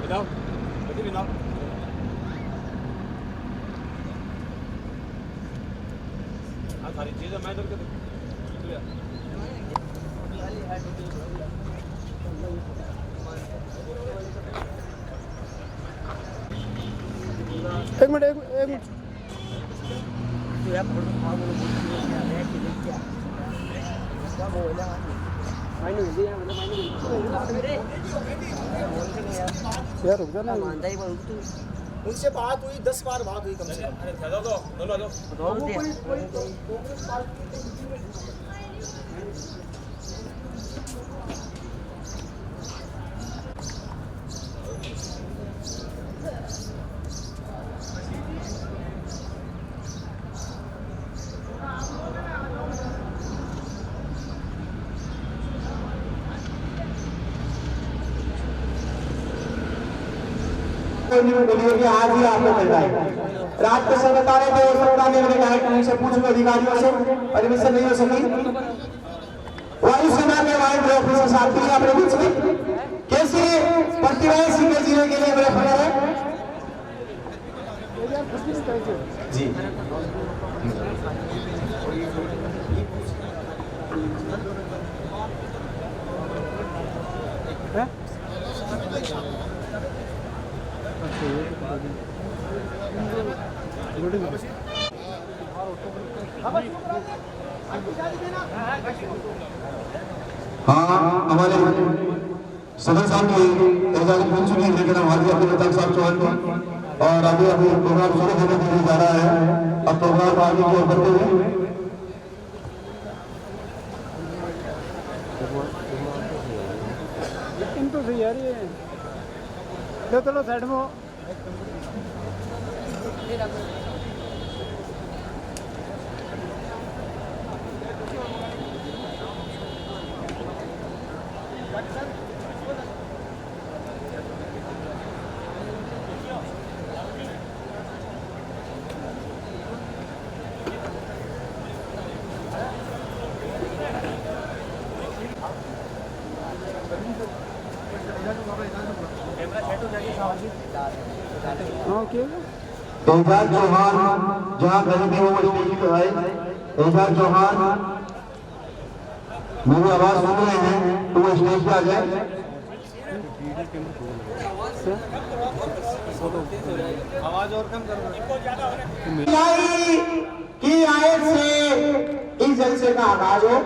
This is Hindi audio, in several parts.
Genau. Bitte genau. हाँ सारी चीज़ें मैं करके एक मिनट एक मिनट यार रुक जा ना उनसे बात हुई 10 बार बात हुई कम से कम। अरे ज़्यादा तो दोनों आ जाओ। बोलिए कि आज ही आपको मिल रहा है। रात को सब बता रहे थे हो सकता है मैंने कहा उनसे पूछूं अधिकारियों से परमिशन नहीं हो सकी। वायुसेना के वाइल्ड ऑफिसर साहब भी अपने बीच में कैसे प्रतिभाएं सीखे जीने के लिए बड़े फल है जी। हाँ हमारे सदर साहब की एजाज़त मिल चुकी है, लेकिन हम हाजी अब्दुल रज़ाक साहब चौहान को और अभी प्रोग्राम शुरू होने के लिए जा रहा है। अब प्रोग्राम आगे की ओर बढ़ते हुए तो सही यार ये लो चलो साइड में हो। ओके एजाज चौहान जहाँ गरीबी हो वो स्टेज पे आए। एजाज चौहान मेरी आवाज सुन रहे हैं तो वो स्टेज पे आ जाए। आवाज़ और कम करो। की आयत से इस जलसे का आगाज हो।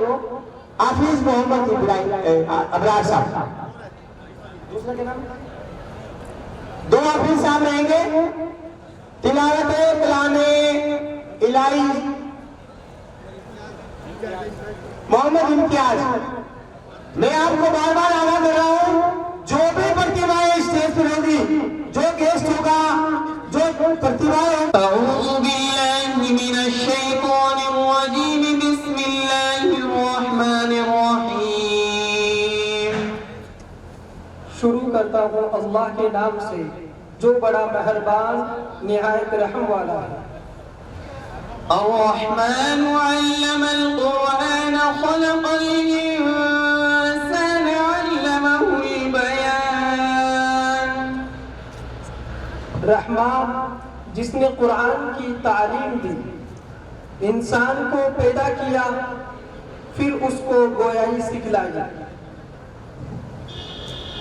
हाफिज मोहम्मद इब्राहिम अबरार साहब दूसरा क्या नाम दो हाफिज साहब रहेंगे। तिलावत कलामे इलाही मोहम्मद इम्तियाज। मैं आपको बार बार आगाह कर रहा हूँ जो भी प्रतिभाएं स्टेज पर होगी, जो गेस्ट होगा, जो प्रतिभाएं शुरू करता हूँ अल्लाह के नाम से जो बड़ा मेहरबान निहायत रहम वाला है। अर्रहमान अल्लमल कुरआन खलक़ल इंसान अल्लमहुल बयान। रहमान जिसने कुरान की तालीम दी, इंसान को पैदा किया फिर उसको गोयाई सिखलाई।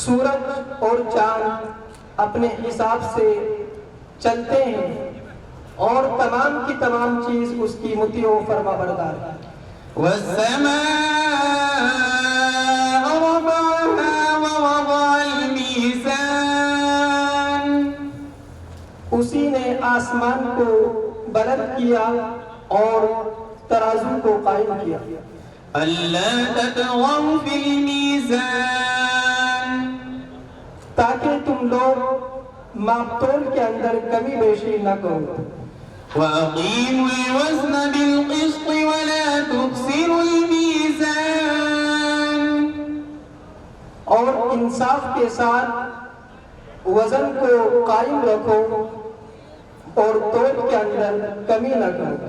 सूरज और चांद अपने हिसाब से चलते हैं और तमाम की तमाम चीज उसकी मुतियो फरमा बरदार है। उसी ने आसमान को बुलंद किया और तराजू को कायम किया। अल्लाह ततगौ फिल मीज़ान ताकि तुम लोग मापतोल के अंदर कमी बेशी न करो। वअक़ीमुल वज़्न बिल क़िस्त वला तुख़सिरुल मीज़ान। और इंसाफ के साथ वजन को कायम रखो, और तौल के अंदर कमी न करो।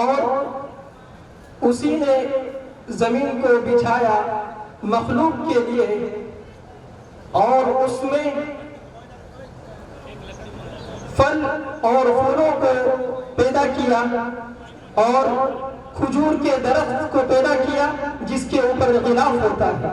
और उसी ने जमीन को बिछाया मखलूक के लिए और उसमें फल और फूलों को पैदा किया और खजूर के दरख्त को पैदा किया जिसके ऊपर गिलाफ होता है।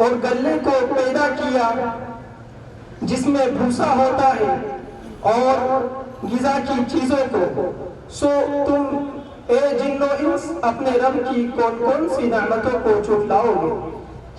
और गल्ले को पैदा किया जिसमें भूसा होता है और गिजा की चीजों को। सो तुम ए जिन्नो इंस अपने रब की कौन कौन सी नेमतों को झुठलाओगे।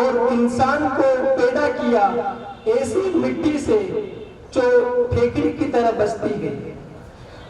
और इंसान को पैदा किया ऐसी मिट्टी से जो फेकड़ी की तरह बसती है।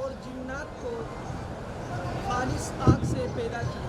और जिन्नात को खालिस आग से पैदा किया।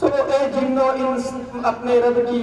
सो ए जिन्नो इंस अपने रब की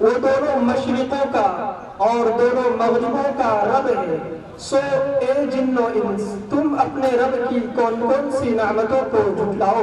वो दोनों मशरिकों का और दोनों मगरिबों का रब है। सो ए जिन्नो इंस तुम अपने रब की कौन कौन सी नेमतों को झुठलाओ।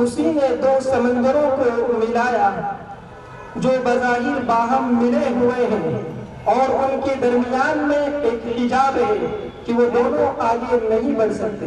उसी ने दो समंदरों को मिलाया जो बज़ाहिर बाहम मिले हुए हैं और उनके दरमियान में एक हिजाब है कि वो दोनों आगे नहीं बढ़ सकते।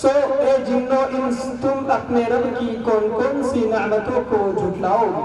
सो ए जिन्नो इंस तुम अपने रब की कौन कौन सी नेमतों को झुठलाओगे।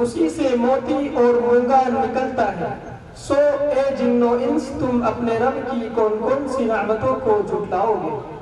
उसी से मोती और मूंगा निकलता है। सो ए जिन्नो इंस तुम अपने रब की कौन कौन सी नेमतों को झुठलाओगे।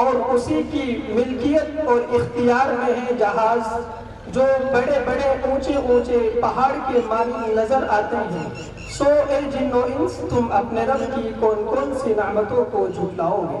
और उसी की मिल्कियत और इख्तियार में है जहाज जो बड़े बड़े ऊंचे ऊंचे पहाड़ के मानी नजर आते हैं। सो ए जिन्नो इंस तुम अपने रब की कौन कौन सी नेमतों को झुठलाओगे।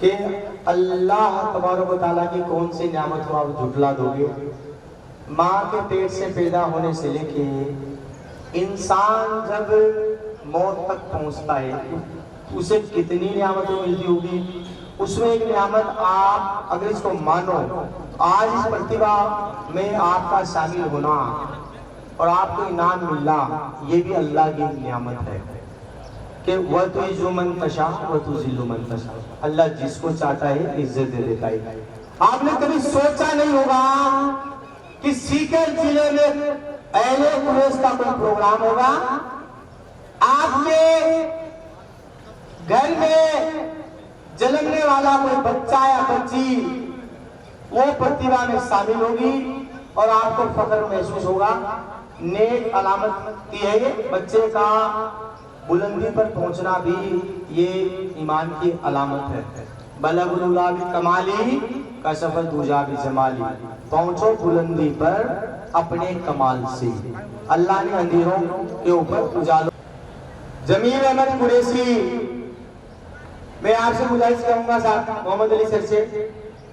कि अल्लाह तबारक व तआला की कौन सी नेमत को आप झुठला दोगे। माँ के पेट से पैदा होने से लेके इंसान जब मौत तक पहुंचता है उसे कितनी नेमतें मिलती होगी। उसमें एक नेमत आप अगर इसको मानो, आज इस प्रतिभा में आपका शामिल होना और आपको इनाम मिलना, ये भी अल्लाह की नेमत है कि वह तो इज़्ज़ु मन तशा वह तो ज़िल्लु मन तशा। अल्लाह जिसको चाहता है इज्जत दे देता है। आपने कभी सोचा नहीं होगा कि सीकर जिले में अहले कुरैश का कोई प्रोग्राम होगा, आपके घर में जन्मने वाला कोई बच्चा या बच्ची वो प्रतिभा में शामिल होगी और आपको फख्र महसूस होगा। नेक अलामत है बच्चे का बुलंदी पर पहुंचना भी ये ईमान की अलामत है। बलगुल कमाली का सफर दूजा भी जमाली, पहुंचो बुलंदी पर अपने कमाल से। अल्लाह ने अंधेरों के ऊपर उजालों। जमील अहमद कुरैशी, मैं आपसे गुजारिश करूंगा साहब मोहम्मद अली सर से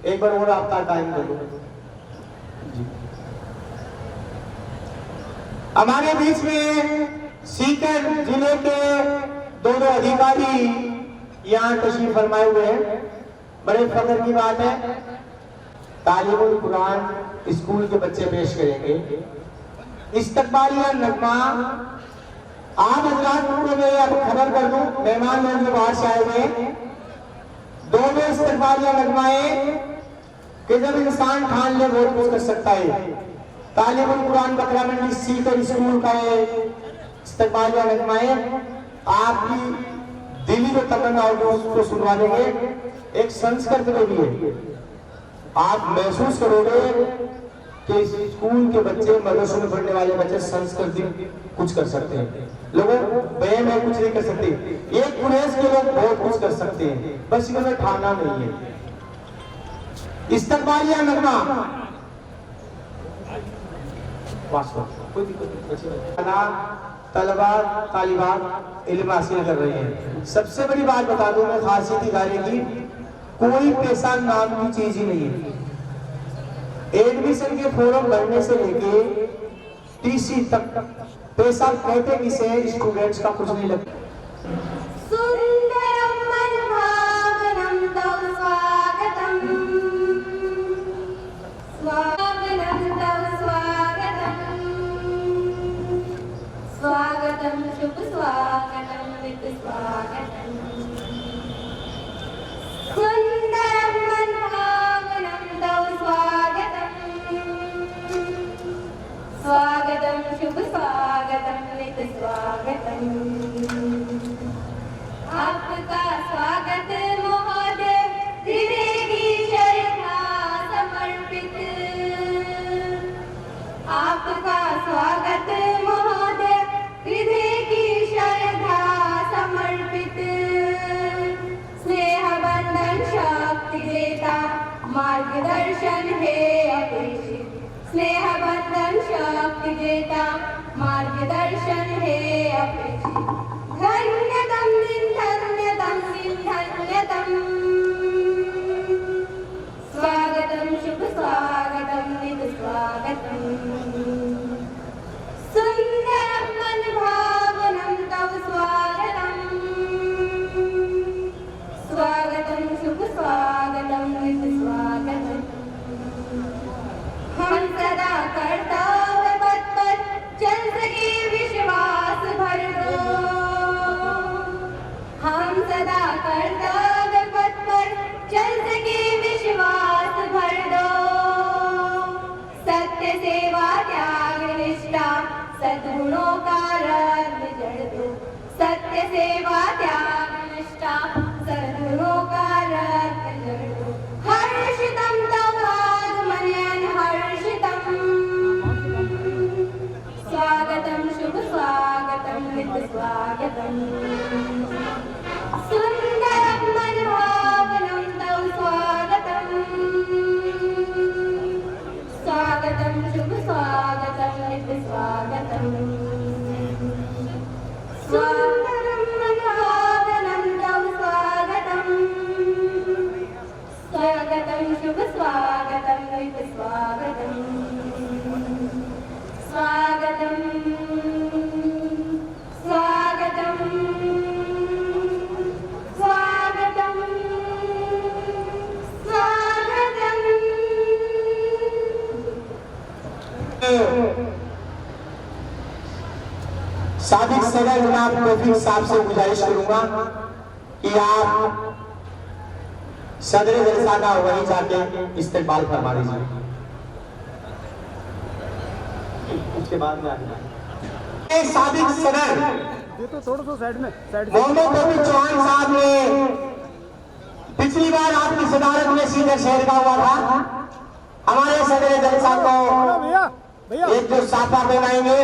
एक बार और आपका टाइम दे दो। हमारे बीच में सीकर जिले के दो अधिकारी यहाँ तशरीफ फरमाए हुए हैं। बड़े फख्र की बात है, तालीमुल कुरान स्कूल के बच्चे पेश करेंगे इस्तकबालिया नगमा। आप हजरात को मैं अब खबर कर दूं, मेहमान लोग जो बाहर से आए हुए दोनों इस्तकबालिया नगमाएं कि जब इंसान ठान ले बहुत कुछ कर सकता है। तालीमुल कुरान बकरा मंडी सीकर स्कूल का इस्तकबालिया नगमाएं आपकी दिली जो तमन्ना होगी उसको सुनवा देंगे। एक संस्कृत में भी है, आप महसूस करोगे कि स्कूल के बच्चे, मदरसों में पढ़ने वाले बच्चे संस्कृत कुछ कर सकते हैं। लोगों बहन में कुछ नहीं कर सकते, एक कुरैश के लोग बहुत कुछ कर सकते हैं, बस इन्हें ठाना नहीं है। इस्तकबालिया नगमा तलबा तालिबात इल्म हासिल कर रहे हैं। सबसे बड़ी बात बता दूं मैं खासियत इदारे की, कोई पैसा नाम की चीज ही नहीं है। एडमिशन के फॉर्म भरने से लेके टीसी तक पैसा कहते किसे स्टूडेंट्स का कुछ नहीं लगता। स्वागतम शुभ स्वागतम नित्य स्वागतम सुंदरम मनभावनम तव स्वागतम स्वागतम शुभ स्वागतम नित्य स्वागतम। आपका स्वागत महोदय हृदय की श्रद्धा समर्पित। आपका स्वागत महोदय हृदय की श्रद्धा समर्पित। स्नेह बंधन शक्ति देता मार्गदर्शन है अपेक्षित। स्नेह बंधन शक्ति देता मार्गदर्शन है अपेक्षित। धन्यतम दिन धन्यतम दिन धन्यतम स्वागतम शुभ स्वागतम नित्य स्वागतम सुंदरम मनभावनम तव स्वागतम स्वागतम शुभ स्वागतम नित्य स्वागतम। हम सदा कर्तव्य पथ पर चल सके विश्वास भर दो। हम सदा कर्तव्य पथ पर चल सके विश्वास भर दो। सत्य सेवा त्याग निष्ठा सद्गुणों का रंग जड़ दो। सत्य सेवा त्याग निष्ठा सद्गुणों का रंग जड़ दो। हर्षितम तव आगमनेन हर्षितम स्वागतम शुभ स्वागतम नित्य स्वागतम। सुंदरम मनभावनम तव स्वागतम स्वागतम शुभ स्वागतम नित्य स्वागतम। सुंदरम मनभावनम तव स्वागतम स्वागतम शुभ स्वागतम नित्य स्वागतम। स्वागतम स्वागतम स्वागतम स्वागतम। साबिक सदर जनाब तौफीक साहब से गुजारिश करूंगा कि आप सदर जलसा का वहीं जाके इस्तेमाल फरमा दीजिए। उसके बाद में आगे साबिक सदर ये तो थोड़ा सा साइड में मोहम्मद तौफीक चौहान साहब ने पिछली बार आपकी सदारत में सीधे शहर का हुआ था। हमारे सदर जलसा को भैया भैया एक जो साफा पहनाएंगे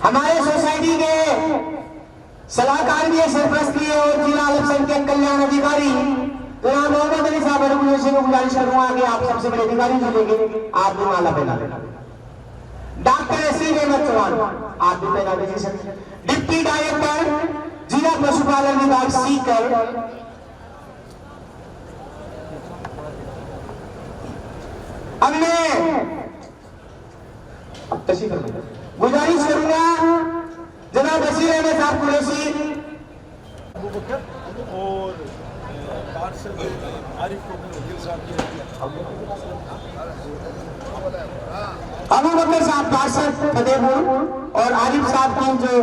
हमारे सोसाइटी के सलाहकार भी है, सरपरस्त भी है और जिला अल्पसंख्यक कल्याण अधिकारी जनाब मोहम्मद अली साहब रेगुलेशन को गुजारिश करूंगा कि आप सबसे बड़े अधिकारी जिले के आप भी माला पहना देना। डॉक्टर एससी अहमद चौहान आप भी पहना दीजिए सर। डिप्टी डायरेक्टर जिला पशुपालन विभाग सीकर अब मैं गुजारिश करूंगा जनाब बशीर अहमद साहब कुरैशी और पार्षद आरिफ को वकील साहब अबू बकर साहब पार्षद फतेहपुर और आरिफ साहब की जो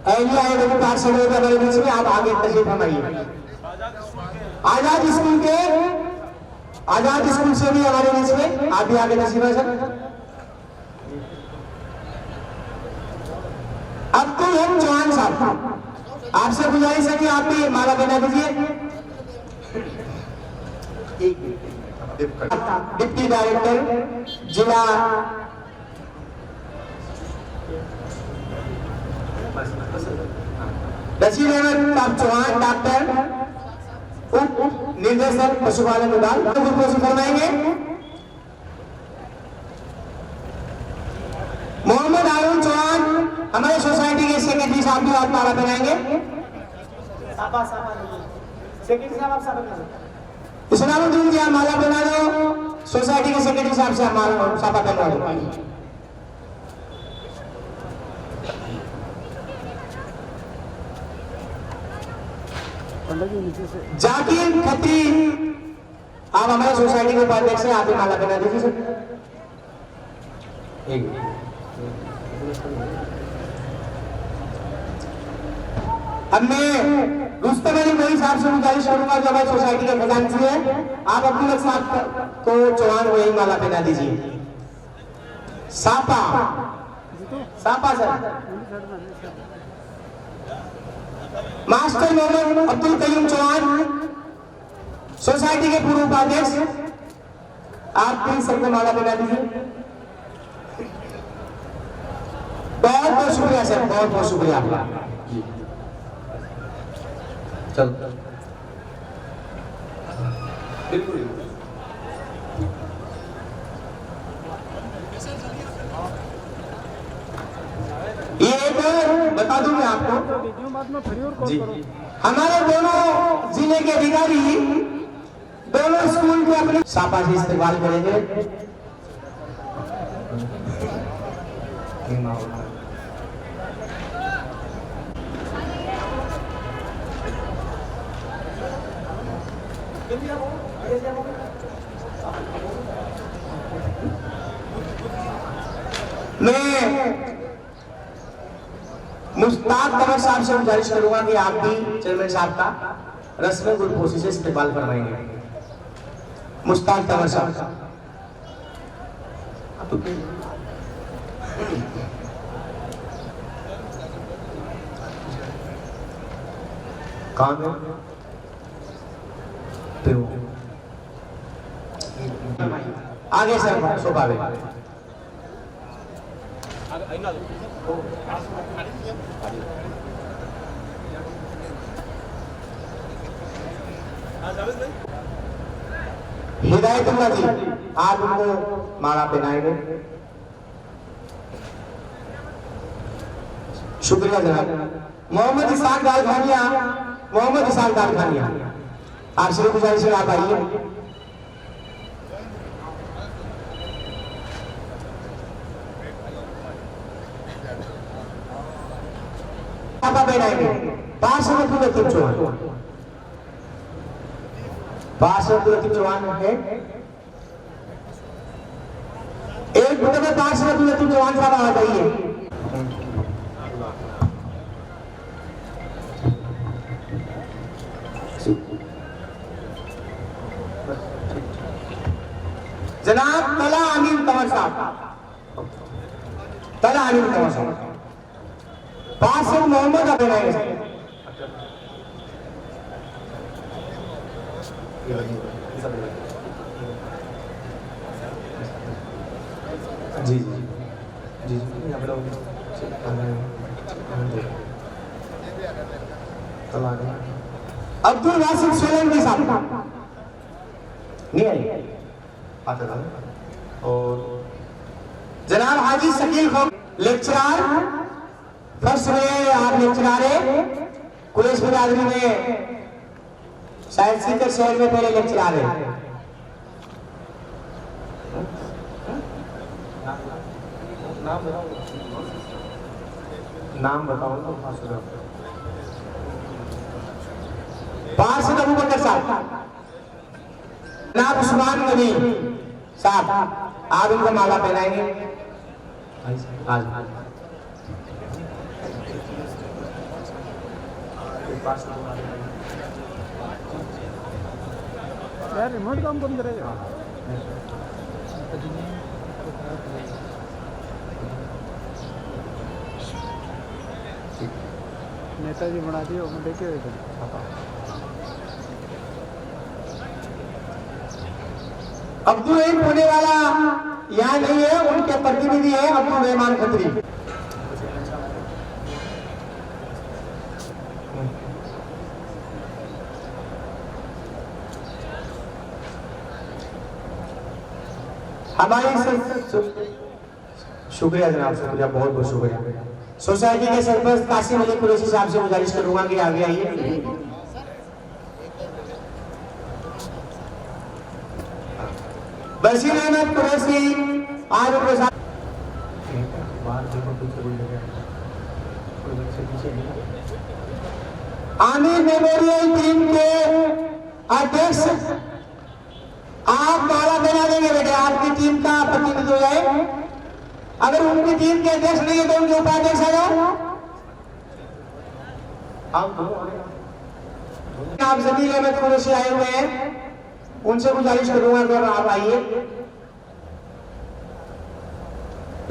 अहलिया है वो पार्षद होगा हमारे बीच में। आप आगे तशरीफ फरमाइए। आजाद स्कूल से भी हमारे बीच में आप भी आगे तशरीफ है सर। अब्दुल हम चौहान साहब आपसे गुजारिश है कि आप भी माला पहना दीजिए। डिप्टी डायरेक्टर जिला बशीर अहमद साहब चौहान डॉक्टर उप निर्देशक पशुपालन विभाग फरमाएंगे। मोहम्मद हारून चौहान हमारे सोसाइटी के सेक्रेटरी साहब भी आप माला पहनाएंगे। सेक्रेटरी साहब आप इस्लामुद्दीन जी आप माला पहना दो। सोसाइटी के सेक्रेटरी साहब से माला साफा पहना दो। जाकिर खत्री आप हमारे सोसाइटी के उपाध्यक्ष हैं, आप भी माला पहना दीजिए सर। अब मैं रुस्तम अली मोई साहब से गुजारिश करूंगा जो हमारी सोसाइटी के खजांची है, आप अब्दुल हक साहब को चौहान वही माला पहना दीजिए। Sapa sir master Mohammad Abdul Qayyum Chauhan society के पूर्व उपाध्यक्ष आप भी सबको माला पहना दीजिए। बहुत बहुत शुक्रिया सर, बहुत बहुत शुक्रिया आपका। चल बिल्कुल ये एक बता दूं मैं आपको जी, हमारे दोनों जिले के अधिकारी दोनों स्कूल के अपने सापा से इस्तेमाल करेंगे। मैं मुश्ताक तंवर साहब से गुजारिश करूंगा कि आप भी चेयरमैन साहब का रस्म गुलपोशी से इस्तेमाल करवाएंगे। मुश्ताक तंवर साहब कौन है? आगे सर सोफा में हिदायतुल्लाह जी आप उनको माला पहनाएंगे। शुक्रिया जनाब। मोहम्मद इसाक दालखानिया आपसे गुजारिश है आप आइए। पार्षद चौहान है एक मिनट में। पार्षद चौहान साहब आ जाइए। जनाब तला अमीन तंवर साहब पार्षद मोहम्मद अबेनाई जी जी जी अब्दुल वासिफ सोलंकी साहब नहीं आई आते था। और जनाब हाजी शकील खान लेक्चरर फर्स्ट में आप लेक्चरर है कुरैश बिरादरी में, शायद सीकर शहर में पहले लेक्चरर है। नाम बताओ तो पार्षद अबू बकर साहब, जनाब उस्मान गनी साहब, आप इनको माला पहनाएंगे। आज यार रिमोट काम बंद करेगा। नेताजी बना दिए वो देखे हुए थे। अब्दुल रहीम होने वाला यहाँ नहीं है, उनके प्रतिनिधि है अब्दुल रहमान खत्री। हमारी शुक्रिया जनाब, शुक्रिया, बहुत बहुत शुक्रिया। सोसाइटी के सरपंच कासिम अली कुरैशी साहब से गुजारिश करूंगा कि आगे आइए। बशीर अहमद कुरैशी आज उनके साथ आमिर मेमोरियल टीम के अध्यक्ष, आप माला बना देंगे बेटे, आपकी टीम का प्रतिनिधित्व हो जाए। अगर उनकी टीम के अध्यक्ष नहीं है तो उनके उपाध्यक्ष आ जाओ। आप जमील अहमद कुरैशी आए हुए हैं, उनसे गुजारिश करूंगा कि आप आइए।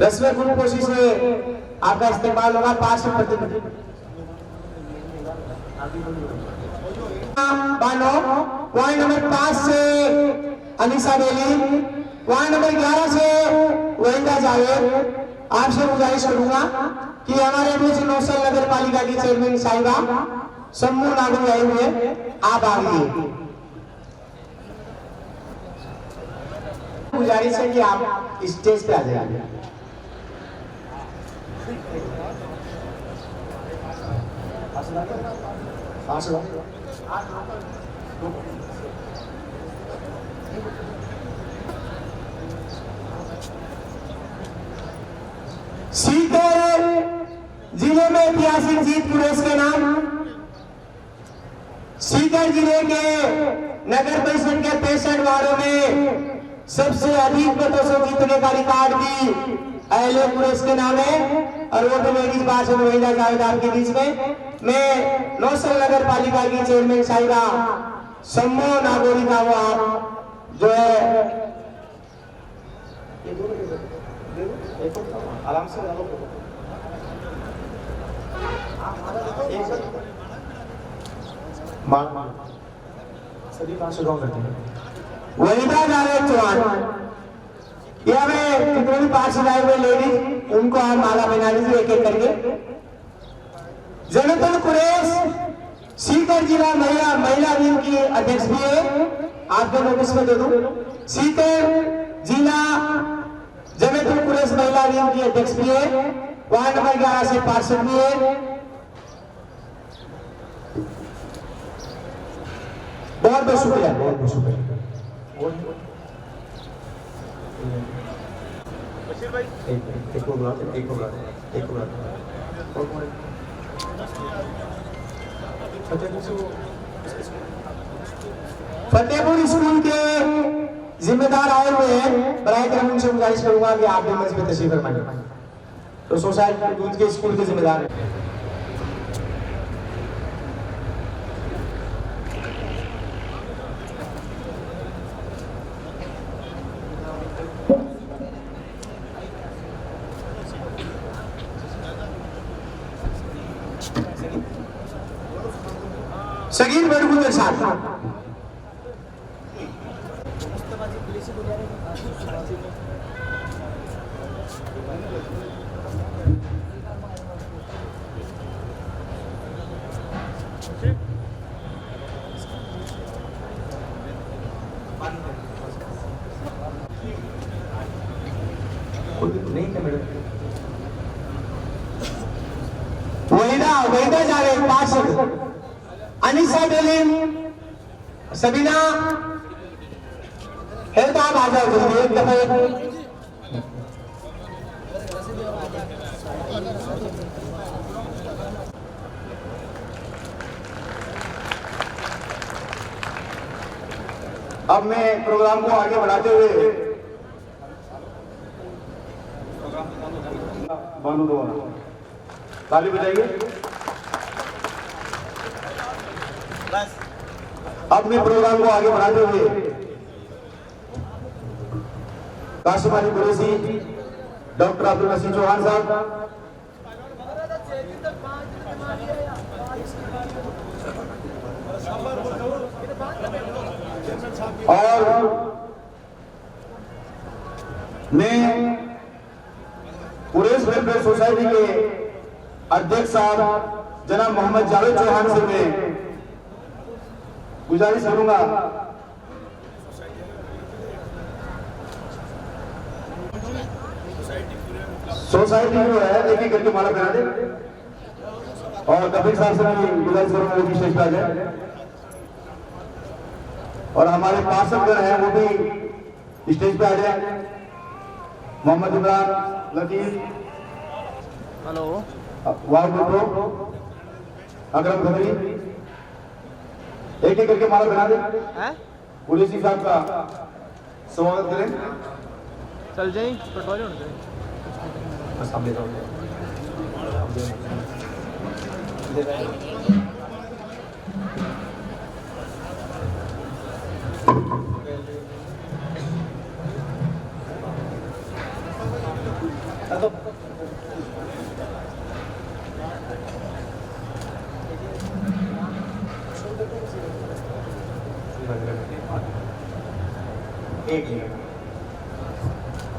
रस्म खुलपोशी से आपका इस्तेमाल होगा। पांच प्रतिनिधि बानो, वार्ड नंबर 5 से अनिसा बेली, वार्ड नंबर 11 से वहीदा जावेद। आपसे गुजारिश करूंगा कि हमारे बीच नौसल नगर पालिका की चेयरमैन साहिबा सम्मू नागू आए हुए, आप आइए। गुजारिश है कि आप स्टेज पे आ जाइए। सीकर जिले में ऐतिहासिक जीत कुरैश के नाम। सीकर जिले के नगर परिषद के 65 वार्डों में सबसे अधिक मतों से जीतने का रिकॉर्ड भी अहले कुरैश के नाम है। और वो तो लेडीज पार्षद वहीदा जावेद आपके बीच में। मैं नौसल नगर पालिका की चेयरमैन साहिबा सम्मो नागोरी का वो आप जो है आराम से सभी पार्षदों करते हैं। वहीदा जावेद चौहान, ये हमें जितने भी पार्षद आए हुए लेडीज, उनको आप माला पहना दीजिए एक एक करके। जमीतुल कुरैश सीकर जिला महिला विंग की अध्यक्ष भी है, आपके नोटिस में दे दूं। सीकर जिला जमीतुल कुरैश महिला विंग की अध्यक्ष भी है, वार्ड नंबर 11 से पार्षद भी है। बहुत बहुत शुक्रिया, बहुत बहुत शुक्रिया। फतेहपुर स्कूल के जिम्मेदार आए हुए हैं, बराए करम उनसे गुजारिश करूंगा कि आप भी मंच पे तशरीफ फरमाएं। तो सोसाइटी दूध के स्कूल के जिम्मेदार हैं। सगीर बड़गुजर साहब, ठीक नहीं क्या मैडम? वहीदा जावेद पाशद, अनीसा डेलिम, सबीना हेल्ताब आ जाओ जल्दी एक दफा। अब मैं प्रोग्राम को आगे बढ़ाते हुए बानू दो ताली बजाइए। अब मैं प्रोग्राम को आगे बढ़ाते हुए काशिम अली कुरैशी, डॉक्टर अब्दुल नसीर चौहान साहब, और मैं कुरैश वेलफेयर सोसाइटी के अध्यक्ष साहब जनाब मोहम्मद जावेद चौहान से मैं गुजारिश करूंगा सोसाइटी जो है एक एक करके माला पहना दे, और कपिल साहब से भी गुजारिश करूंगा वो भी स्टेज पे आ जाए, और हमारे पार्षदगण हैं वो भी स्टेज पे आ जाए। Mohammad Imran, Latif, hello, ward member, Akram Khatri, एक एक करके माला पहना दे। कुरैशी साहब का स्वागत करें। चल जाए पटवारी होने जाए। बस आप ले जाओ।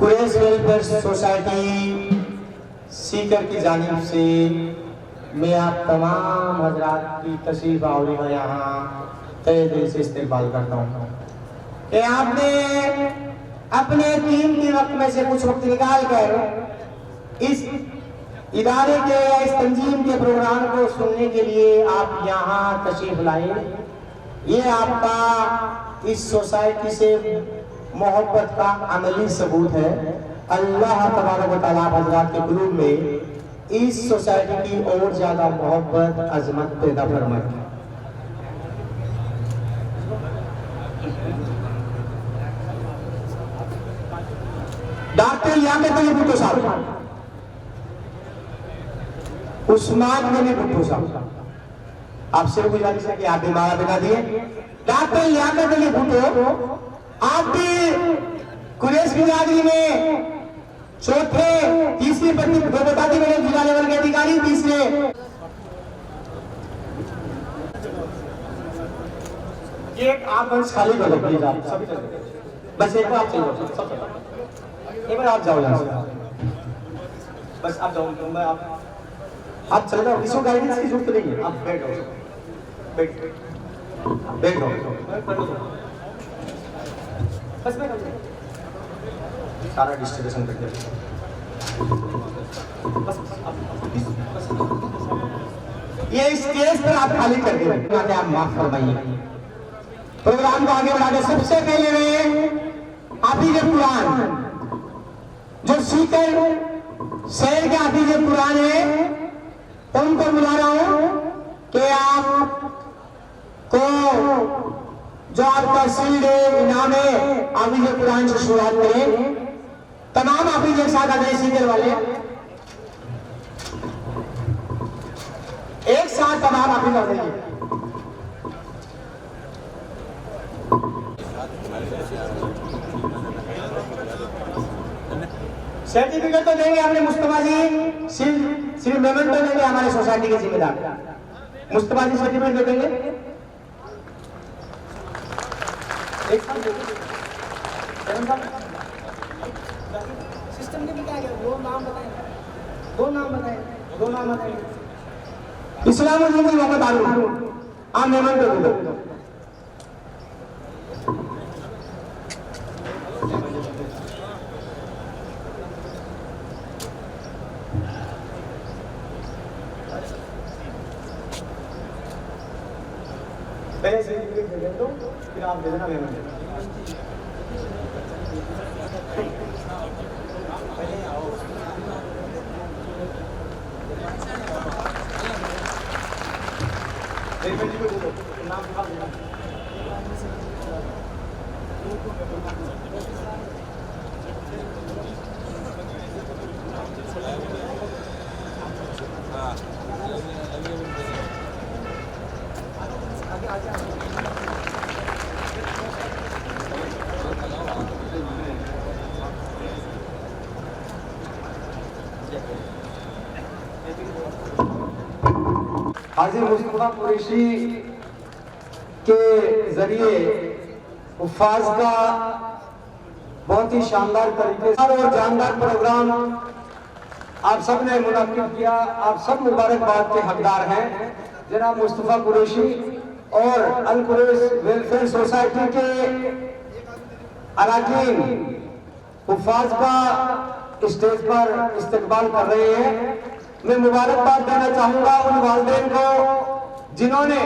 कुरैश वेलफेयर सोसाइटी सीकर की जानिब से मैं आप तमाम हजरात की तशरीफ आवरी में यहाँ तहे दिल से इस्तेमाल करता हूँ कि आपने अपने कीमती वक्त में से कुछ वक्त निकाल कर इस इदारे के या इस तंजीम के प्रोग्राम को सुनने के लिए आप यहाँ तशरीफ लाए। ये आपका इस सोसाइटी से मोहब्बत का अमली सबूत है। अल्लाह तबारक व तआला हज़रात के कुलूब में इस सोसाइटी की और ज्यादा मोहब्बत अजमत पैदा फरमाए। डॉक्टर याकूब अली भुट्टो साहब, उस्मान गनी भुट्टो साहब, आपसे गुजारिश है कि आप भी माला बना दिए। डॉक्टर याकूब अली भुट्टो, आप भी कुरैश बिरादरी में चौथे तीसरी बताती बने जिला लेवल के अधिकारी, तीसरे एक आप मंच खाली कर लो प्लीज, आप सभी बस एक बार आप चल जाओ, एक बार आप जाओ यहाँ से, बस आप जाओ, मैं आप चले जाओ, किसी को गाइडेंस की जरूरत नहीं है, आप बैठ जाओ, बैठ जाओ बस मैं सारा डिस्ट्रीब्यूशन करके ये स्टेज पर आप खाली करके आप माफ फरमाइए। प्रोग्राम को आगे बढ़ाने सबसे पहले मैं हाफिज कुरान जो सीकर शहर के हाफिज कुरान है उनको बुला रहा हूं कि आप को जो आपका शील्ड है, इनाम है, हाफिज कुरान से शुरुआत करें। तमाम हाफिज एक साथ आ जाए, सीकर वाले एक साथ तमाम हाफिज आ जाइए। सर्टिफिकेट तो देंगे हमने मुस्तफा जी, सिर्फ मेमेंटो देंगे हमारे सोसाइटी के जिम्मेदार मुस्तफा जी, सर्टिफिकेट दे देंगे। सिस्टम ने क्या किया, दो नाम बताए। इस्लाम मोहम्मद आलू आप मेमेंटो दे दो। दो, फिर आप दे देना मेमन। मेमन जी को दे दो, नाम लिखा देना। हाजी मुस्तफा कुरैशी के जरिए हुफ्फाज का बहुत ही शानदार तरीके से और जानदार प्रोग्राम आप सब ने मुनक्किद किया। आप सब मुबारकबाद के हकदार हैं। जनाब मुस्तफा कुरैशी और अल कुरैश वेलफेयर सोसाइटी के अरकान हुफ्फाज का स्टेज पर इस्तकबाल कर रहे हैं। मैं मुबारकबाद देना चाहूंगा उन वालिदैन को जिन्होंने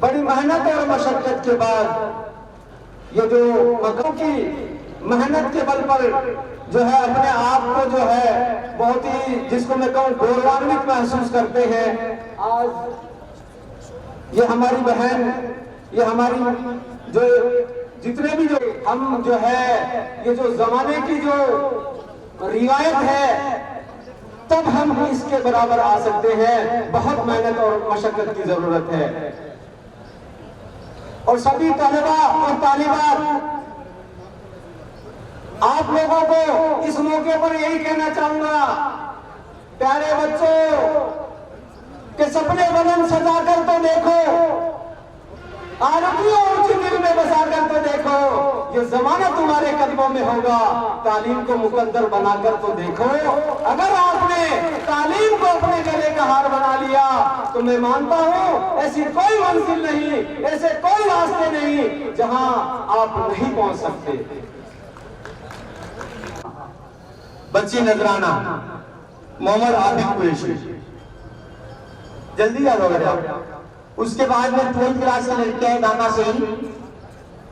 बड़ी मेहनत और मशक्कत के बाद ये जो मक्कों की मेहनत के बल पर जो है अपने आप को जो है बहुत ही जिसको मैं कहूँ गौरवान्वित महसूस करते हैं। आज ये हमारी बहन, ये हमारी जो जितने भी जो हम जो है ये जो जमाने की जो रिवायत है तब हम इसके बराबर आ सकते हैं। बहुत मेहनत और मशक्कत की जरूरत है। और सभी तलबा और तालिबात आप लोगों को इस मौके पर यही कहना चाहूंगा, प्यारे बच्चों के सपने बुलंद सजाकर तो देखो, आरज़ुओं ऊंची दिल में बसाकर तो देखो, ये जमाना तुम्हारे कदमों में होगा। तालीम को मुकद्दर बनाकर तो देखो। अगर आपने तालीम को अपने गले का हार बना लिया तो मैं मानता हूं ऐसी कोई मंजिल नहीं, ऐसे कोई रास्ते नहीं जहां आप नहीं पहुंच सकते। बच्ची नजराना मोहम्मद आबिद कुरैशी, जल्दी याद हो गया। उसके बाद में 12th क्लास की लड़कियां हैं दाना से ही।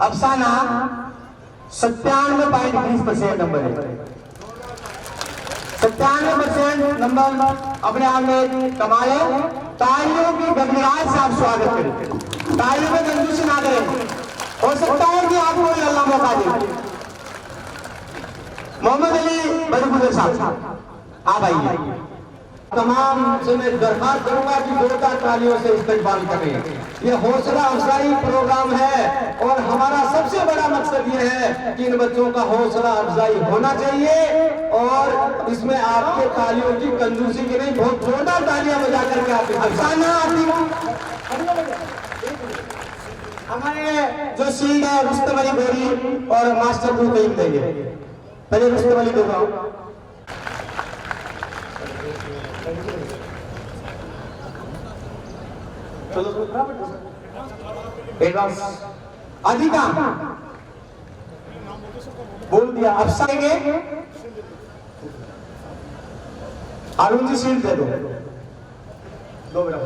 अफसाना 97.20% नंबर है। 97% नंबर अपने आप में कमाल है। तालियों की गगनाहट से आप स्वागत करें। तालियों में कंजूसी ना करें। हो सकता है कि आपको अल्लाह मौका दे। मोहम्मद अली बदरुद्दीन साहब आप आइए। तमाम से मैं दरखास्त करूंगा कि जोरदार तालियों से इस्तकबाल करें। ये हौसला अफजाई प्रोग्राम है और हमारा सबसे बड़ा मकसद ये है कि इन बच्चों का हौसला अफजाई होना चाहिए और इसमें आपके तालियों की कंजूसी की नहीं, बहुत जोरदार तालियां बजा करके आप हमारे जो शील्ड है रुस्तम अली गोरी और मास्टर को कहीं देंगे। पहले रुस्तम अली को अधिका बोल दिया। अब साएंगे अरुण जी शील्ड दे दो। 2 मिनट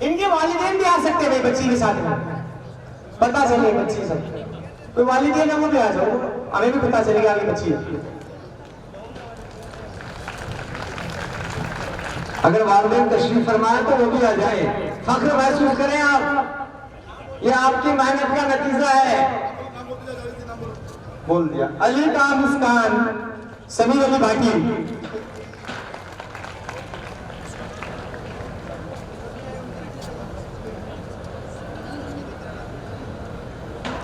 इनके वालिदैन भी आ सकते हैं बच्ची के साथ में, पता चले बच्ची सब कोई वालिदैन है वो भी आ जाओ, हमें भी पता चलेगा आगे बच्ची है। अगर वालिदैन तशरीफ फरमाए तो वो भी आ जाए। फख्र महसूस करें आप, ये आपकी मेहनत का नतीजा है। बोल दिया। अली का मुस्कान समीर अली भाटी।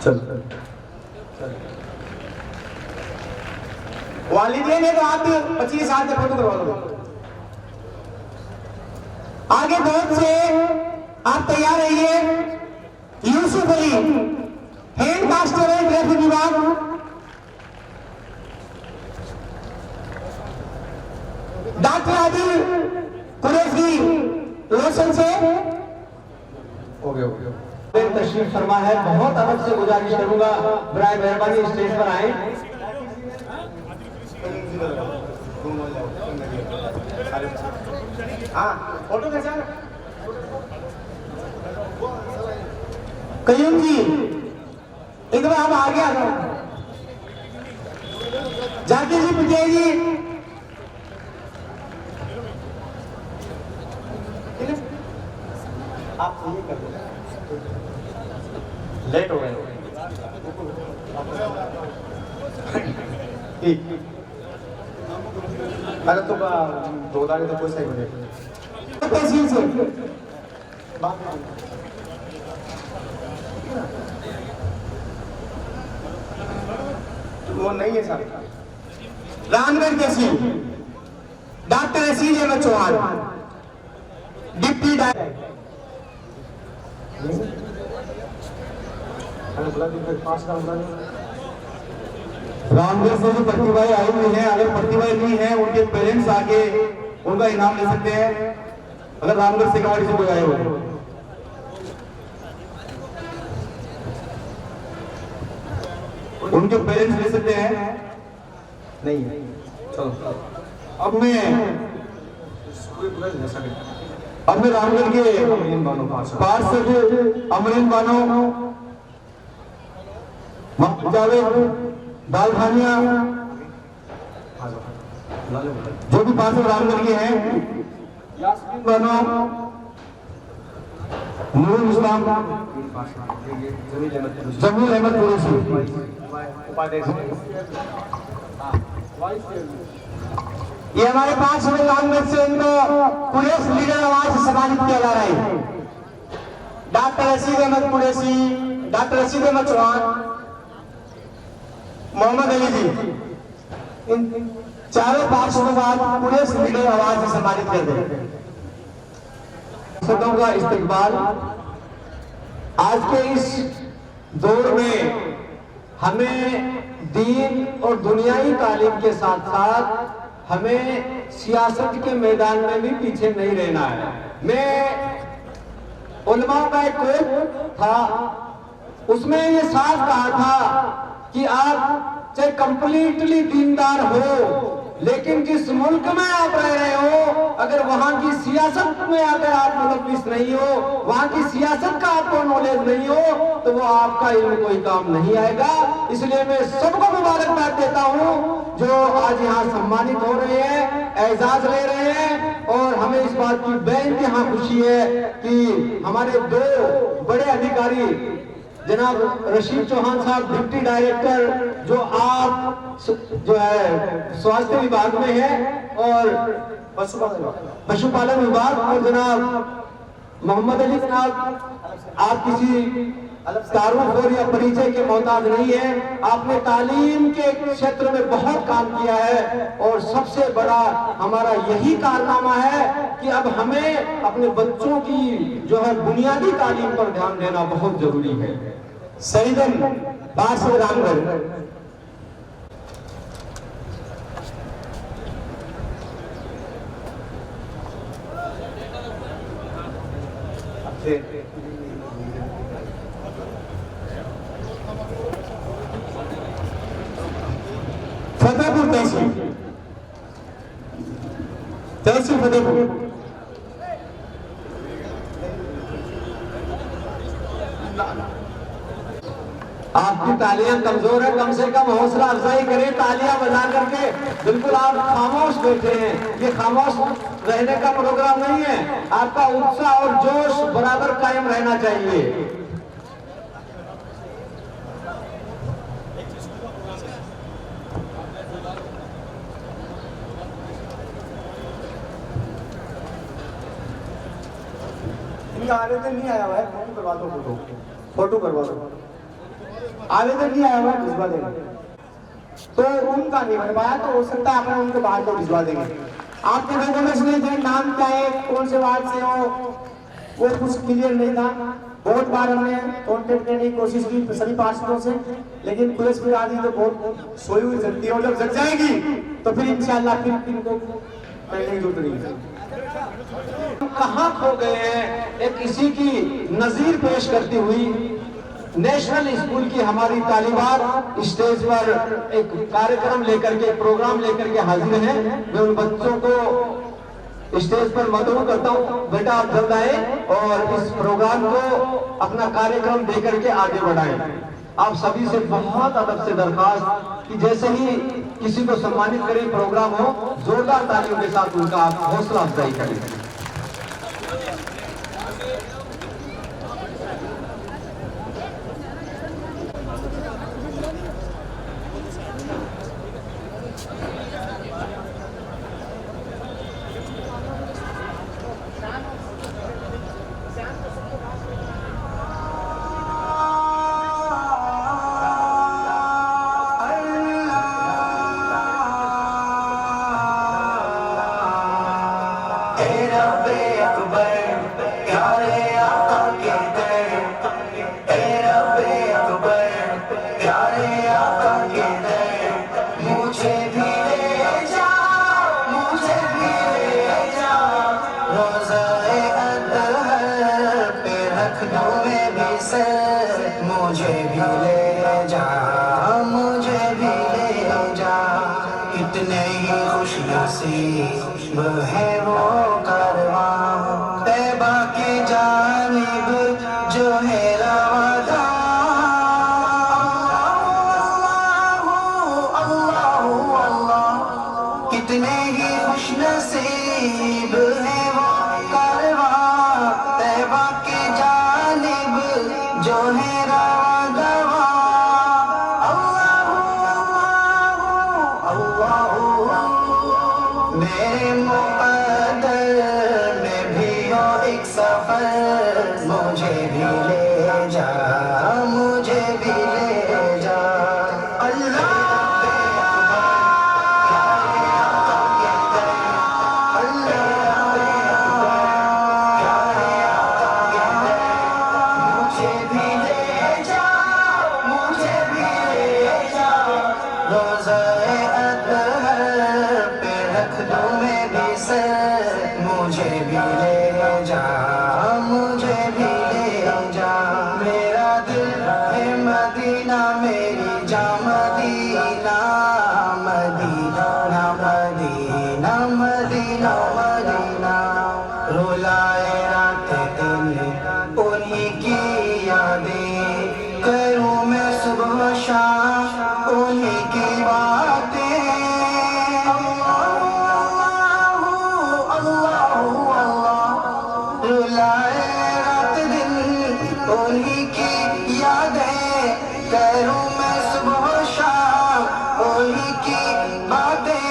चल वालिदैन है तो आप भी बच्ची के साथ में फोटो करवा लो। आगे बहुत से आप तैयार रहिए। यूसुफ अली हैंड कास्टर है ट्रैफिक विभाग। डॉक्टर आदिल कुरैशी रोशन से हो गया तशरीफ फरमा है। बहुत अदब से गुजारिश करूंगा बराए मेहरबानी स्टेज पर आए। हाँ फोटो कैसा है? कयूम जी एक बार आप आगे आ जाओ। जाकिर जी, पटेल जी, आप ये कर दो, लेट हो गए। ठीक, अरे तो दो दाने तो कोई सही बने तहसील से वो नहीं है sir. Ramgarh tehsil doctor Aziz Ahmad Chauhan, deputy director. Ramgarh से जो प्रतिभाएं आई हुई हैं, अगर प्रतिभाएं नहीं है उनके पेरेंट्स आके उनका इनाम ले सकते हैं। अगर रामगढ़ से गाड़ी से कोई आए हुए उनके पेरेंट्स ले सकते हैं। नहीं है, चलो अब मैं रामगढ़ के पार्षद अमरीन बानो, जावेद दालखानिया, जो भी पार्षद रामगढ़ के हैं, बानो, नूरुल इस्लाम, जमील अहमद कुरैशी, ये हमारे 5 रामगढ़ से इनको कुरैश लीडर अवार्ड से सम्मानित किया जा रहा है। डॉक्टर असीज अहमद कुरैशी, डॉक्टर असीज अहमद चौहान, मोहम्मद अली जी, इन चारों पार्षदों को आज कुरैश लीडर अवार्ड से सम्मानित कर दें। पार्षदों का इस्तेकबाल आज के इस दौर में हमें दीन और दुनियाई तालीम के साथ साथ हमें सियासत के मैदान में भी पीछे नहीं रहना है। मैं उलमा का एक कोट था, उसमें ये साफ कहा था कि आप चाहे कंप्लीटली दीनदार हो, लेकिन जिस मुल्क में आप रह रहे हो, अगर वहां की सियासत में अगर आप मुलव्विस नहीं हो, वहां की सियासत का आपको नॉलेज नहीं हो, तो वो आपका इल्म कोई काम नहीं आएगा। इसलिए मैं सबको मुबारकबाद देता हूं जो आज यहाँ सम्मानित हो रहे हैं, एजाज ले रहे हैं। और हमें इस बात की बेहद यहाँ खुशी है कि हमारे 2 बड़े अधिकारी, जनाब रशीद चौहान साहब डिप्टी डायरेक्टर जो आप जो है स्वास्थ्य विभाग में है और पशुपालन विभाग, और जनाब मोहम्मद अली जनाब, आप किसी तारुफ और या परिचय के मोहताज नहीं है। आपने तालीम के क्षेत्र में बहुत काम किया है और सबसे बड़ा हमारा यही कारनामा है कि अब हमें अपने बच्चों की जो है बुनियादी तालीम पर ध्यान देना बहुत जरूरी है। सईदन पार्षद रामगढ़, फतेहपुर तहसील, तहसील फतेहपुर, आपकी तालियां कमजोर है, कम से कम हौसला अफजाई करें, तालियां बजा करके। बिल्कुल आप खामोश बैठे हैं, ये खामोश रहने का प्रोग्राम नहीं है। आपका उत्साह और जोश बराबर कायम रहना चाहिए। इनका आवेदन नहीं आया हुआ है, फोटो करवा दो, फोटो करवा दो। आवेदन नहीं आया हुआ है, भिजवा देंगे। तो उनका नहीं बन पाया तो हो सकता है अपन उनके बाद को भिजवा देंगे। आपके डॉक्यूमेंट्स में जो नाम क्या है, कौन से वार्ड से हो, वो कुछ क्लियर नहीं था। बहुत बार हमने कॉन्टेक्ट करने की कोशिश की सभी पार्षदों से, लेकिन पुलिस भी आदि तो बहुत सोई हुई जगती है, और जब जग जाएगी तो फिर इंशाल्लाह फिर इनको पहले की जरूरत नहीं है। कहां खो गए हैं, एक इसी की नजीर पेश करती हुई नेशनल स्कूल की हमारी तालिबात स्टेज पर एक कार्यक्रम लेकर के, प्रोग्राम लेकर के हाजिर हैं। मैं उन बच्चों को स्टेज पर मदऊ करता हूँ, बेटा आप जल्द आए और इस प्रोग्राम को अपना कार्यक्रम देकर के आगे बढ़ाएं। आप सभी से बहुत अदब से दरखास्त कि जैसे ही किसी को सम्मानित करें, प्रोग्राम हो, जोरदार तालियों के साथ उनका आप हौसला अफजाई करें। मुझे भी ले जा, मुझे भी ले जा, कितने ही खुश नसीब है वो कारवां तैबा की जानिब जो है रवादा। अल्लाह अल्लाह कितने ही खुश नसीब है वो कारवां तैबा की जानिब जो है मेरे मुक़द्दर में भी हो एक सफर, मुझे भी ले जा, मुझे भी ले जा। अल्लाह मुझे भी ले जा, मुझे भी ले जा, रोज़े अतहर पे रख दूं मैं भी सर, मुझे भी ले जा, मुझे भी ले जा। मेरा दिल है मदीना, मेरी जा Medina, Medina Medina Medina Medina. रुलाए रात दिन उन्हीं की यादें, करूं मैं सुबह शाम उन्हीं की बातें। रुलाए रात दिन उन्हीं की यादें, करूं मैं सुबह शाम उन्हीं की बातें।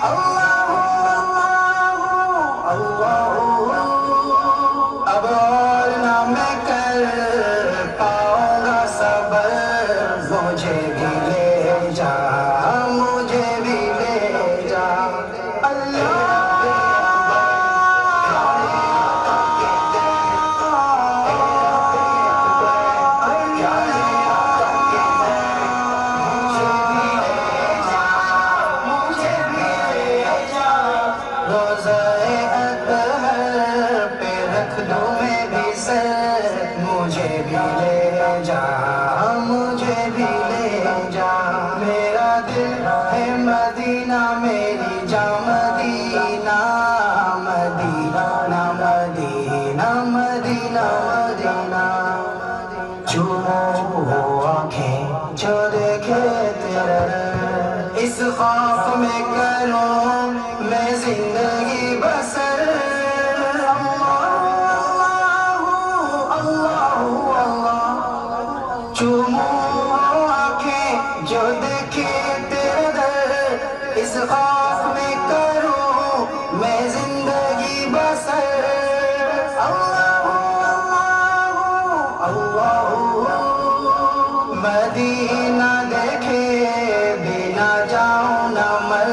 अल्लाह अल्लाह अब और ना मैं कर पाऊंगा सबर, मुझे भी ले जा, मुझे भी ले जा। अल्लाह रोज़े अतहर पे रख दूं मैं भी सर, मुझे भी ले जा, मुझे भी ले जा। मेरा दिल है मदीना, मेरी जा Medina, Medina Medina Medina Medina. चूमो आँखें जो देखे तेरा, इस खौफ में करूं मैं जिंदगी बसर। चूमो आँखें जो देखे तेरा दर, इस खौफ में करूं मैं जिंदगी बसर। अल्लाह अल्लाह मदीना देखे बिना जाऊं न मर,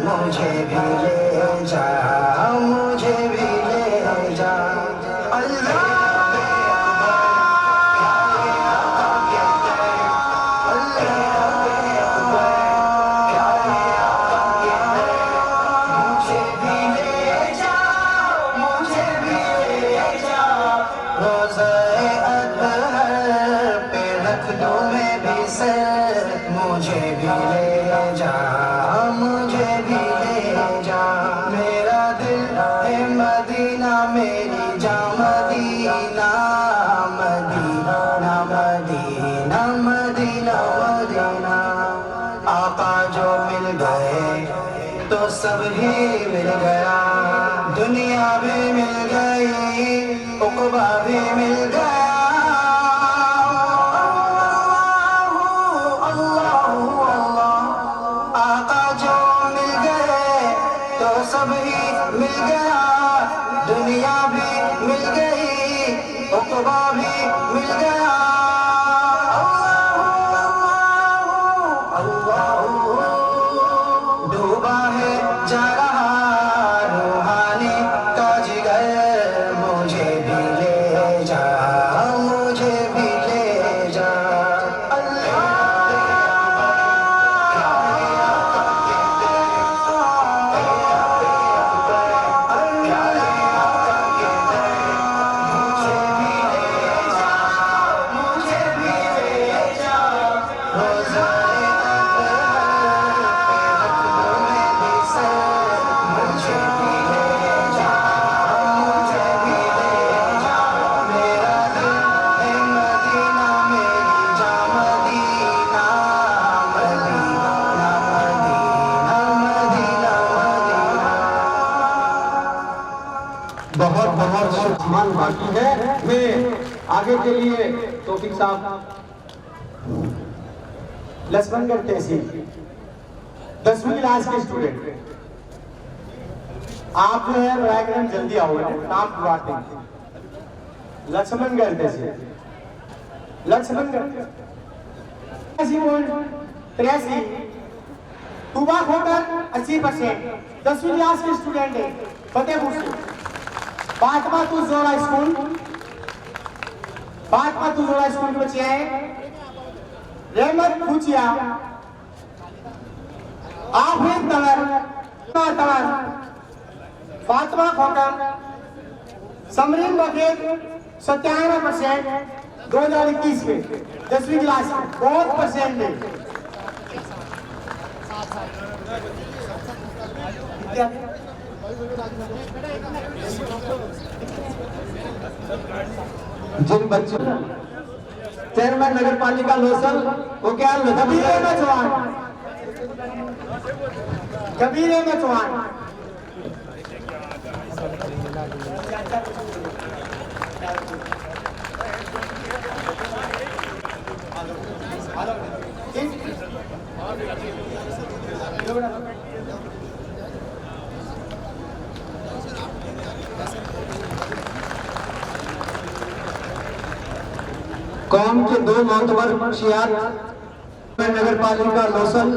मुझे भी ले जा, मुझे भी ले जा। अल्लाह मुझे भी ले जा, मुझे भी ले जा। रोज़े अतहर पे रख दूं मैं भी सर, मुझे भी ले जा, मुझे भी ले जा। मेरा दिल मेरी जान Madina Medina Medina Medina Madina आका जो मिल गए तो सब ही मिल गया दुनिया भी मिल गई उक़बा भी मिल गया आका जो मिल गए तो सब ही मिल गया दुनिया भी मिल गई उक़बा भी मिल गया डूबा है जा रहा रूहानी का जिगर मुझे भी ले जा मुझे भी ले जा बहुत बहुत सामान बाकी है। मैं आगे के लिए तौफीक साहब लक्ष्मण करते सी 10वीं क्लास के स्टूडेंट आप जो है ब्रैकेट जल्दी आओगे नाम बुलाते हैं लक्ष्मण करते सी लक्ष्मण करते 83 टूबा खोकर 80% 10वीं क्लास के स्टूडेंट है फतेहपुर से फातिमा तू जोड़ा स्कूल के बच्चे हैं रहमत पूछिया आफरीन तवर फातिमा खोकर समरीन बकेट 97% 2021 में 10वीं क्लास में बहुत परसेंट में जिन बच्चों चेयरमैन नगर पालिका लोसल वो क्या कबीर अहमद चौहान कौम के 2 मोतबर शख्सियात नगर पालिका लोसल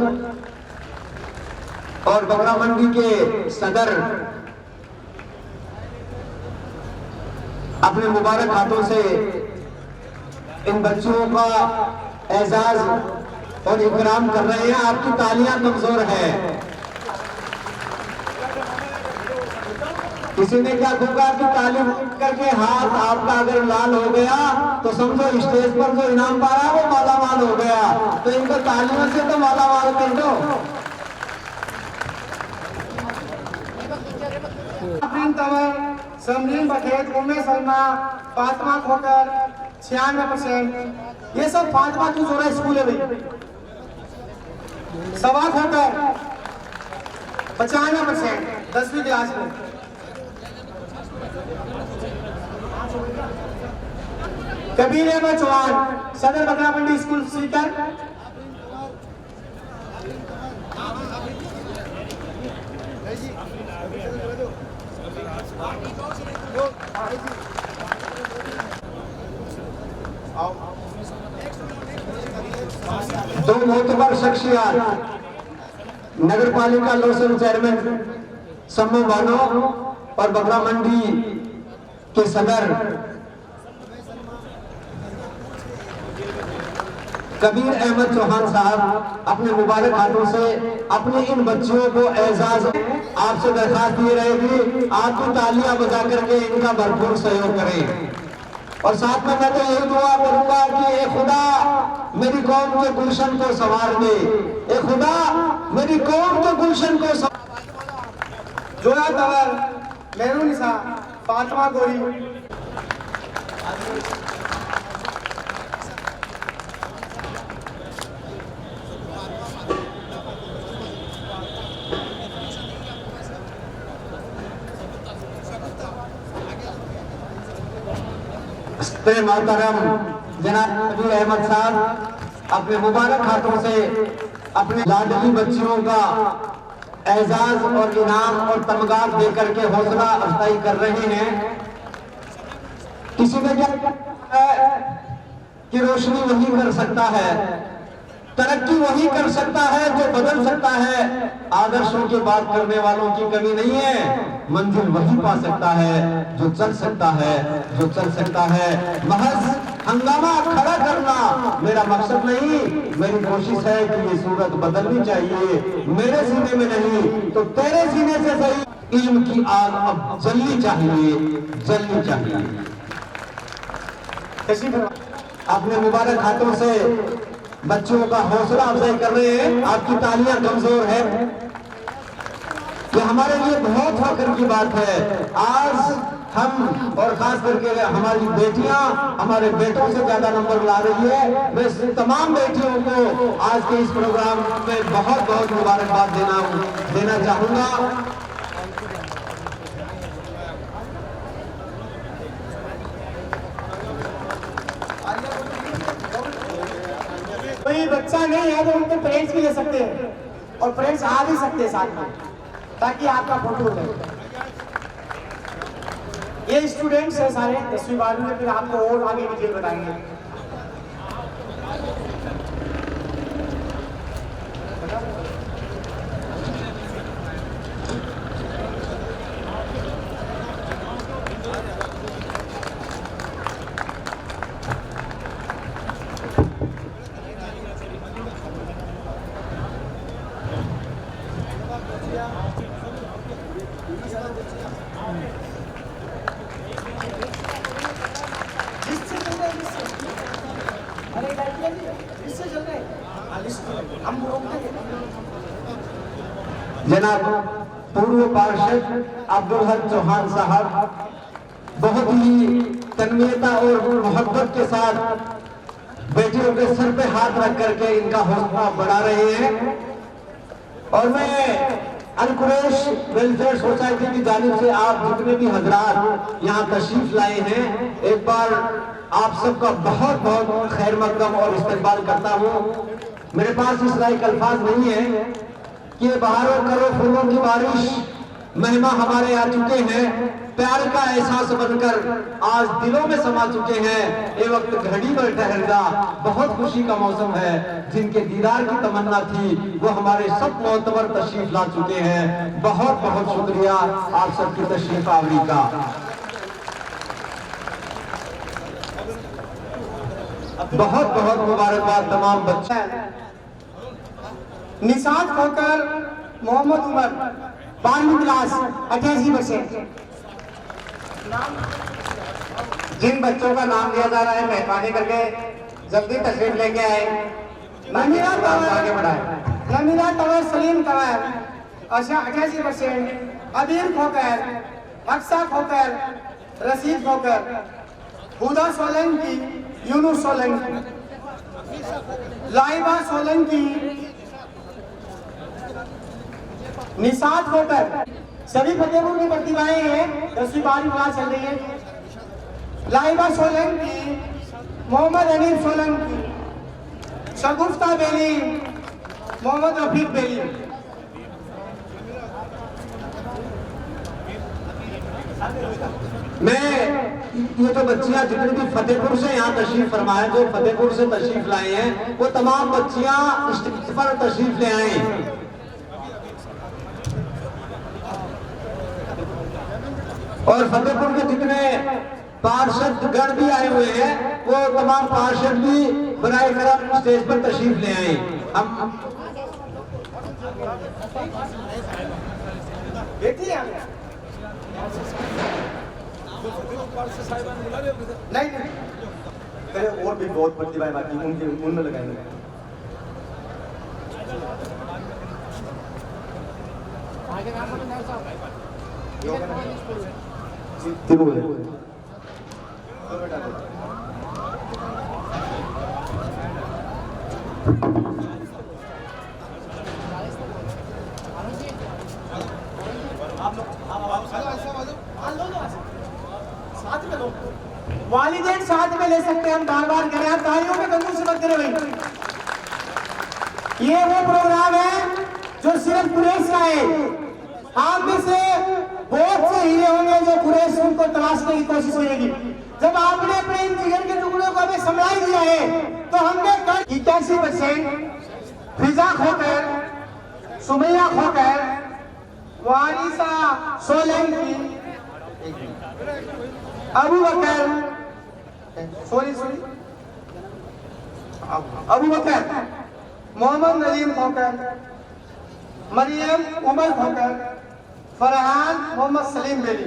और बकरा मंडी के सदर अपने मुबारक हाथों से इन बच्चों का एजाज और इकराम कर रहे हैं। आपकी तालियां कमजोर है। किसी ने क्या कहा कि ताली करके हाथ आपका अगर लाल हो गया तो समझो स्टेज पर जो इनाम पा रहा है वो मालामाल हो गया। तो इनको तालियों से तो मालामाल कर दो। आफरीन तवर समरीन बखेत उम्मे सलमा फातिमा खोकर 96% ये सब फातिमा तू जोड़ा स्कूल है भाई सवा खोकर 95% 10वीं क्लास में कबीर अहमद चौहान सदर बकरा मंडी स्कूल सीकर दो मोतबर शख्सियात नगर पालिका लोसल चेयरमैन सम्मू बानो और बकरा मंडी के सदर कबीर अहमद चौहान साहब अपने मुबारक हाथों से अपने इन बच्चों को एजाज आपसे दरखास्त ये रहेगी आपकी तालियां बजा करके इनका भरपूर सहयोग करें। और साथ में मैं तो यही दुआ करूंगा कि ए खुदा मेरी कौम के गुलशन को संवार दे, ए खुदा मेरी कौम के गुलशन को जोया तवर मेहरून निसा फातिमा गोरी। मोहतरम जनाब नबी अहमद साहब अपने मुबारक हाथों से अपने लाडली बच्चियों का एजाज और इनाम और तमगात देकर के हौसला अफजाई कर रहे हैं। किसी ने क्या कहा है कि रोशनी वही कर सकता है, तरक्की वही कर सकता है जो बदल सकता है। आदर्शों की बात करने वालों की कमी नहीं है, मंजिल वही पा सकता है जो चल सकता है, जो चल सकता है। महज हंगामा खड़ा करना मेरा मकसद नहीं, मेरी कोशिश है कि ये सूरत बदलनी चाहिए। मेरे सीने में नहीं तो तेरे सीने से सही इल्म की आग अब जलनी चाहिए, जलनी चाहिए। अपने मुबारक हाथों से बच्चों का हौसला अफजाई कर रहे हैं। आपकी तालियां कमजोर है, ये हमारे लिए बहुत फख्र की बात है। आज हम और खास करके हमारी बेटियां हमारे बेटों से ज्यादा नंबर ला रही है। मैं तमाम बेटियों को आज के इस प्रोग्राम में बहुत बहुत मुबारकबाद देना चाहूंगा। कोई बच्चा नहीं है तो उनके पेरेंट्स भी ले सकते हैं और पेरेंट्स आ भी सकते हैं साथ में, ताकि आपका फोटो हो जाए। ये स्टूडेंट्स हैं सारे 10वीं 12वीं में, फिर आपको और आगे डिटेल बताएंगे। जनाब पूर्व पार्षद अब्दुल हक चौहान साहब बहुत ही तन्मयता और मोहब्बत के साथ बेटियों के सर पे हाथ रख करके इनका हौसला बढ़ा रहे हैं। और मैं अल कुरैश वेलफेयर सोसाइटी की जानिब से आप जितने भी हजरात यहाँ तशरीफ लाए हैं, एक बार आप सबका बहुत बहुत खैर मकदम और इस्तकबाल करता हूँ। मेरे पास इस लायक अल्फाज नहीं है कि बहारों करो फूलों की बारिश, मेहमा हमारे आ चुके हैं, प्यार का एहसास बनकर आज दिलों में समा चुके हैं। ये वक्त घड़ी पर ठहरना बहुत खुशी का मौसम है। जिनके दीदार की तमन्ना थी वो हमारे सब मोतबर तशरीफ ला चुके हैं। बहुत बहुत शुक्रिया आप सबकी तशरीफ आवरी का। बहुत बहुत मुबारकबाद तमाम बच्चे। निशात खोकर मोहम्मद उमर 12वीं क्लास 88%। जिन बच्चों का नाम लिया जा रहा है मेहरबानी करके जल्दी तशरीफ लेके आए, नमीरा आगे बढ़ाए। तंवर सलीम तंवर 88%। अबीर खोकर, अक्सा खोकर, रशीद खोकर, हुदा सोलंकी, यूनुस सोलंकी, लाइबा सोलंकी, निशात खोकर। सभी फतेहपुर की प्रतिभाएं हैं, 10वीं 12वीं क्लास चल रही है। लाइबा सोलंकी, मोहम्मद अनीफ सोलंकी, शगुफ्ता बेली, मोहम्मद रफीक बेली। मैं ये जो बच्चियां जितनी भी फतेहपुर से यहाँ तशरीफ फरमाए, जो फतेहपुर से तशरीफ लाए हैं, वो तमाम बच्चियां स्टेज पर तशरीफ ले आए। और फतेहपुर के जितने पार्षद गण भी आए हुए हैं, वो तमाम पार्षद भी बराए करम स्टेज पर तशरीफ ले आए। हम नहीं पहले और भी बहुत प्रतिभाएं बाकी उनके उनमें लगाएंगे। तीनों है। वालिदैन साथ में ले सकते हैं, हम बार बार कह रहे हैं, तालियों में कंजूस से मत करें भाई। ये वो प्रोग्राम है जो सिर्फ कुरैश का है। आप में से बहुत से हीरे होंगे जो कुरैश उनको तलाशने की कोशिश करेगी। जब आपने अपने इन जिगर के टुकड़ों को हमें संभाल दिया है तो हमने कल 81% फिजा खोकर, सुमैया खोकर, वारिसा सोलंकी, अबू बकर, अबू बकर, मोहम्मद नदीम खोकर, मरियम उमर खोकर, फरहान मोहम्मद सलीम बेली।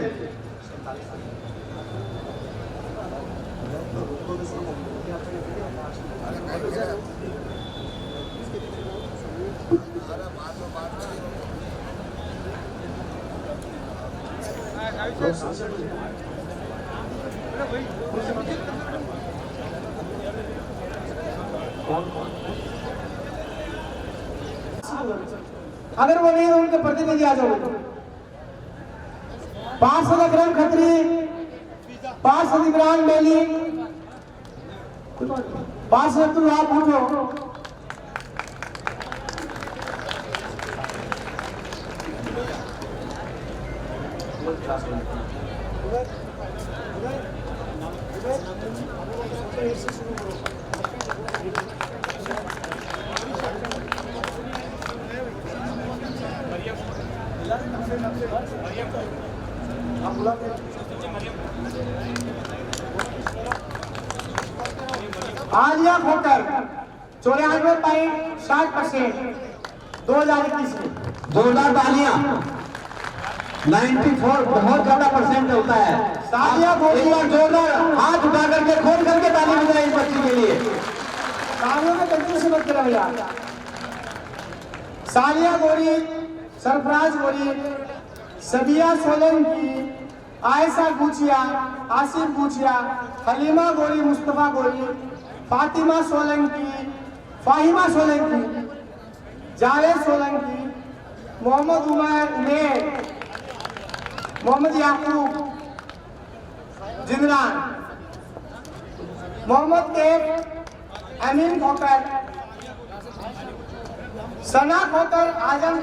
अगर वो नहीं तो उनके प्रतिनिधि आ जाओगे। पार्षद अकरम खत्री, पार्षद इमरान बेली, पार्षद अब्दुल वहाब भुट्टो, आलिया खोकर 94.60% 2021 में। जोरदार तालियां। 94 बहुत ज्यादा परसेंट होता है। सालिया एक बार जोरदार हाथ उठा करके खोल करके ताली बजाएं इस बच्ची के लिए। तालियों में कंजूस मत करो भैया। सालिया गोरी, सरफराज गोरी, सबिया सोलंकी, आयशा गुचिया, आसिफ गुचिया, हलीमा गोरी, मुस्तफा गोरी, फातिमा सोलंकी, फाहिमा सोलंकी, जावेद सोलंकी, मोहम्मद उमर उमेर, मोहम्मद याकूब जिंदरान, मोहम्मद कैफ, अमीन खोकर, सना खोकर, आजम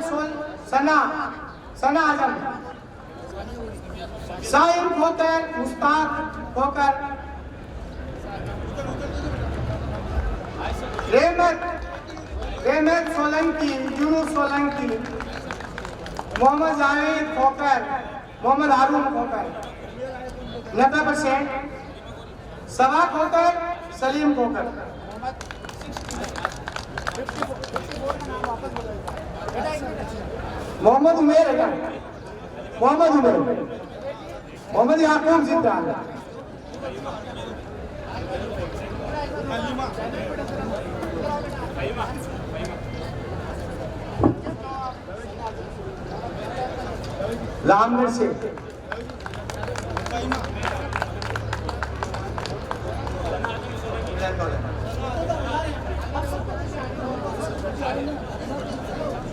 सना आजम, साइम खोकर, मुस्ताक खोकर, रहमत सोलंकी, यूनुस सोलंकी, मोहम्मद जावेद खोकर, मोहम्मद हारून खोकर 90%, सवा खोकर, सलीम खोकर। मोहम्मद उमेर है क्या? मोहम्मद उमेर, मोहम्मद याकूब जिंदान, लामगढ़ से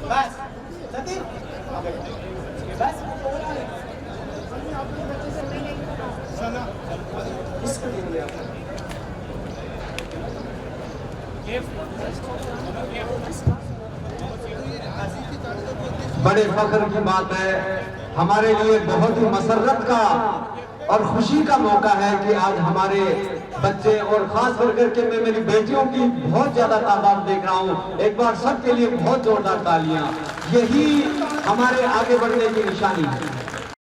बस सतीश बस इसको दे दिया। बड़े फख्र की बात है, हमारे लिए बहुत ही मसरत का और खुशी का मौका है कि आज हमारे बच्चे और खास करके मैं मेरी बेटियों की बहुत ज्यादा तादाद देख रहा हूँ। एक बार सबके लिए बहुत जोरदार तालियां। यही हमारे आगे बढ़ने की निशानी है।